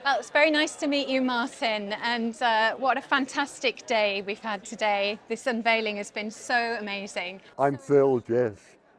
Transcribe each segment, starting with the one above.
Well, it's very nice to meet you, Martyn, and what a fantastic day we've had today. This unveiling has been so amazing. I'm thrilled, yes.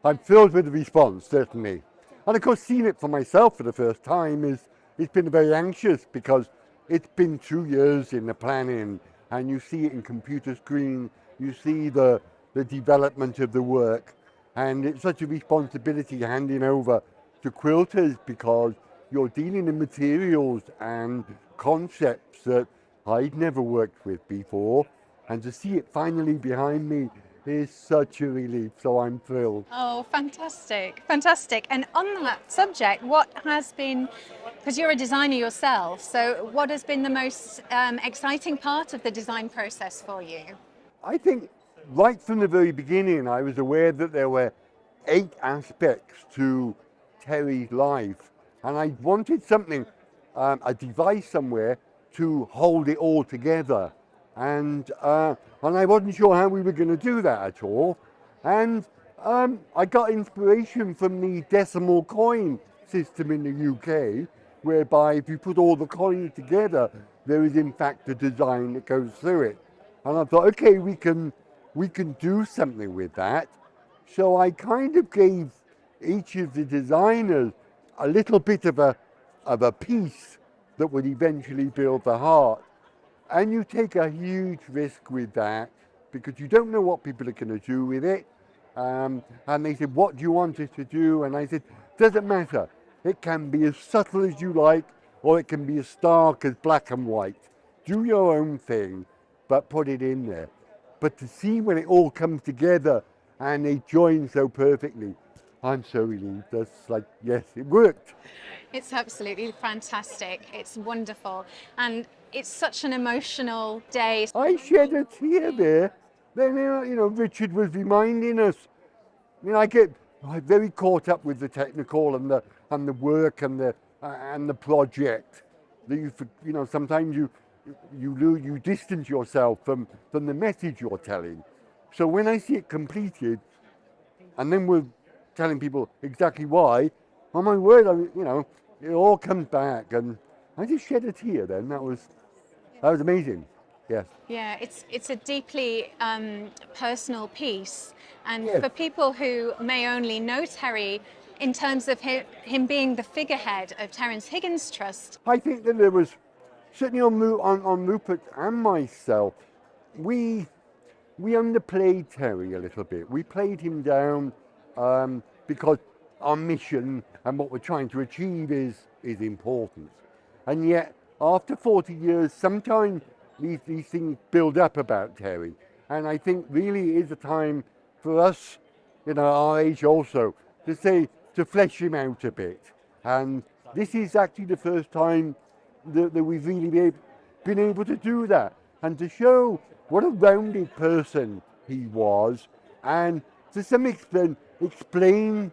I'm thrilled with the response, certainly. And of course, seeing it for myself for the first time it's been very anxious because it's been 2 years in the planning, and you see it in computer screen, you see the development of the work, and it's such a responsibility handing over to quilters because you're dealing in materials and concepts that I'd never worked with before, and to see it finally behind me is such a relief, so I'm thrilled. Oh, fantastic, fantastic. And on that subject, what has been, because you're a designer yourself, so what has been the most exciting part of the design process for you? I think right from the very beginning I was aware that there were 8 aspects to Terry's life, and I wanted something, a device somewhere to hold it all together. And I wasn't sure how we were going to do that at all. And I got inspiration from the decimal coin system in the UK, whereby if you put all the coins together, there is in fact a design that goes through it. And I thought, okay, we can do something with that. So I kind of gave each of the designers a little bit of a piece that would eventually build the heart. And you take a huge risk with that because you don't know what people are going to do with it. And they said, what do you want us to do? And I said, doesn't matter. It can be as subtle as you like, or it can be as stark as black and white. Do your own thing, but put it in there. But to see when it all comes together and they join so perfectly, I'm so relieved. That's like, yes, it worked. It's absolutely fantastic. It's wonderful. And it's such an emotional day. I shed a tear there. Then, Richard was reminding us. I get very caught up with the technical and the work and the project. That sometimes you distance yourself from the message you're telling. So when I see it completed, and then we're telling people exactly why, oh my word, it all comes back, and I just shed a tear. Then that was amazing. Yes. Yeah, it's a deeply personal piece, and Yes. for people who may only know Terry in terms of him being the figurehead of Terrence Higgins Trust. I think that there was certainly on Rupert and myself, we underplayed Terry a little bit. We played him down because our mission and what we're trying to achieve is important. And yet, after 40 years, sometimes these things build up about Terry. And I think really it is a time for us, our age also, to flesh him out a bit. And this is actually the first time that we've really been able to do that and to show what a rounded person he was, and to some extent explain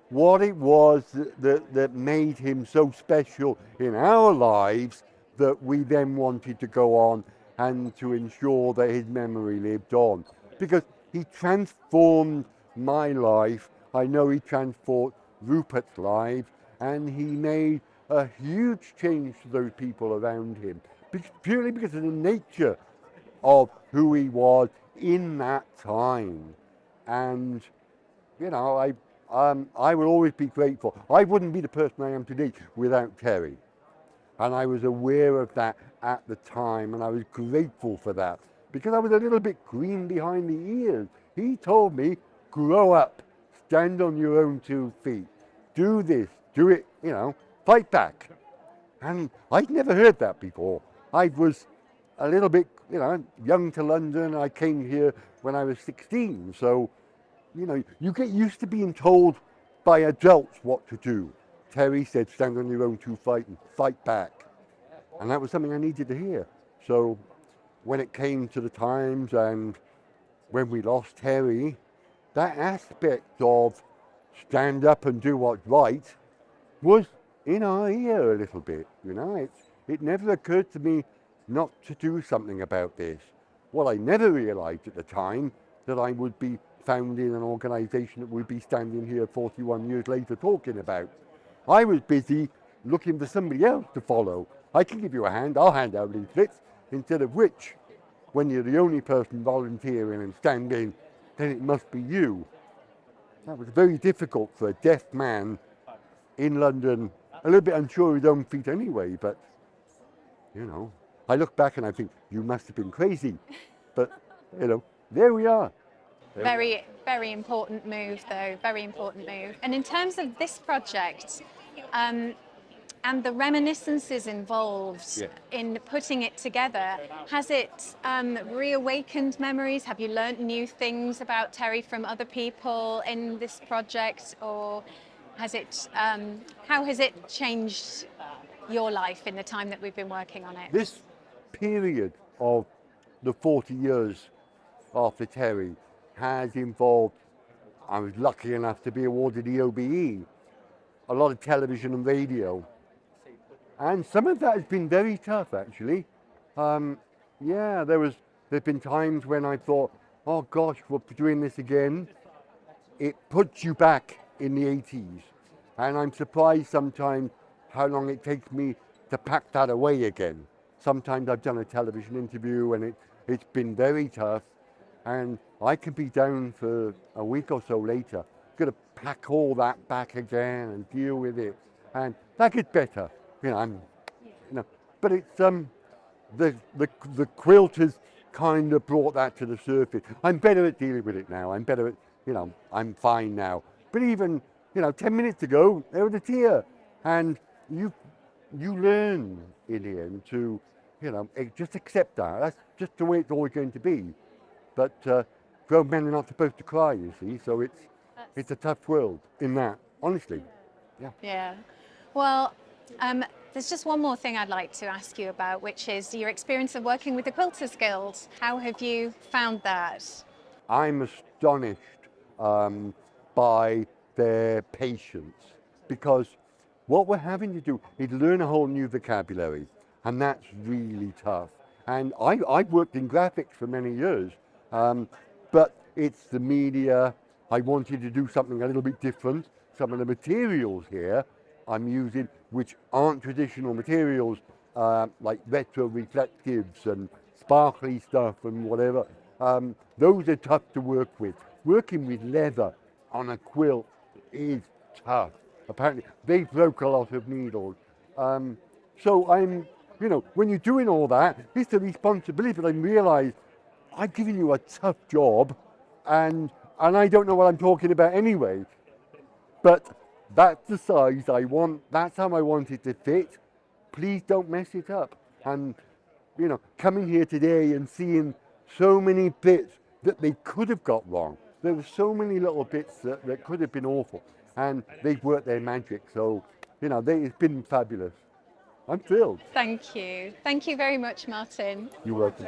what it was that made him so special in our lives that we then wanted to go on and to ensure that his memory lived on. Because he transformed my life, I know he transformed Rupert's life, and he made a huge change to those people around him, purely because of the nature of who he was in that time. And, I will always be grateful. I wouldn't be the person I am today without Terry. And I was aware of that at the time, and I was grateful for that because I was a little bit green behind the ears. He told me, grow up, stand on your own 2 feet, do this, do it, fight back. And I'd never heard that before. I was a little bit, young to London. I came here when I was 16. So, you get used to being told by adults what to do. Terry said, stand on your own 2 feet and fight back. And that was something I needed to hear. So when it came to the times and when we lost Terry, that aspect of stand up and do what's right was in our ear a little bit. It never occurred to me not to do something about this. What I never realized at the time, that I would be founding an organization that would be standing here 41 years later talking about. I was busy looking for somebody else to follow, I can give you a hand, I'll hand out leaflets, instead of which, when you're the only person volunteering and standing, then it must be you. That was very difficult for a deaf man in London, a little bit unsure of his own feet anyway, but, you know, I look back and I think, you must have been crazy. But, you know, there we are. Very, very important move, though. Very important move. And in terms of this project, and the reminiscences involved in putting it together, has it reawakened memories? Have you learnt new things about Terry from other people in this project, or has it? How has it changed your life in the time that we've been working on it? This period of the 40 years after Terry has involved, I was lucky enough to be awarded the OBE, a lot of television and radio. And some of that has been very tough, actually. Yeah, there's been times when I thought, oh gosh, we're doing this again. It puts you back in the 80s. And I'm surprised sometimes how long it takes me to pack that away again. Sometimes I've done a television interview and it's been very tough. And I can be down for a week or so later, got to pack all that back again and deal with it. And that gets better. You know, but it's the quilt has kind of brought that to the surface. I'm better at dealing with it now. I'm better at, you know, I'm fine now. But even, you know, 10 minutes ago, there was a tear, and you learn in the end to, you know, just accept that. That's just the way it's always going to be. But grown men are not supposed to cry, you see. So it's a tough world in that, honestly. Yeah. Yeah. Well. There's just one more thing I'd like to ask you about, which is your experience of working with the Quilters Guild. How have you found that? I'm astonished by their patience, because what we're having to do is learn a whole new vocabulary, and that's really tough. And I've worked in graphics for many years, but it's the media. I wanted to do something a little bit different. Some of the materials here I'm using, which aren't traditional materials, like retro reflectives and sparkly stuff and whatever. Those are tough to work with. Working with leather on a quilt is tough. Apparently, they broke a lot of needles. So I'm, you know, when you're doing all that, it's the responsibility. But I realise I've given you a tough job, and I don't know what I'm talking about anyway. But that's the size I want, that's how I want it to fit. Please don't mess it up. And, you know, coming here today and seeing so many bits that they could have got wrong. There were so many little bits that could have been awful. And they've worked their magic. So, you know, it's been fabulous. I'm thrilled. Thank you. Thank you very much, Martyn. You're welcome.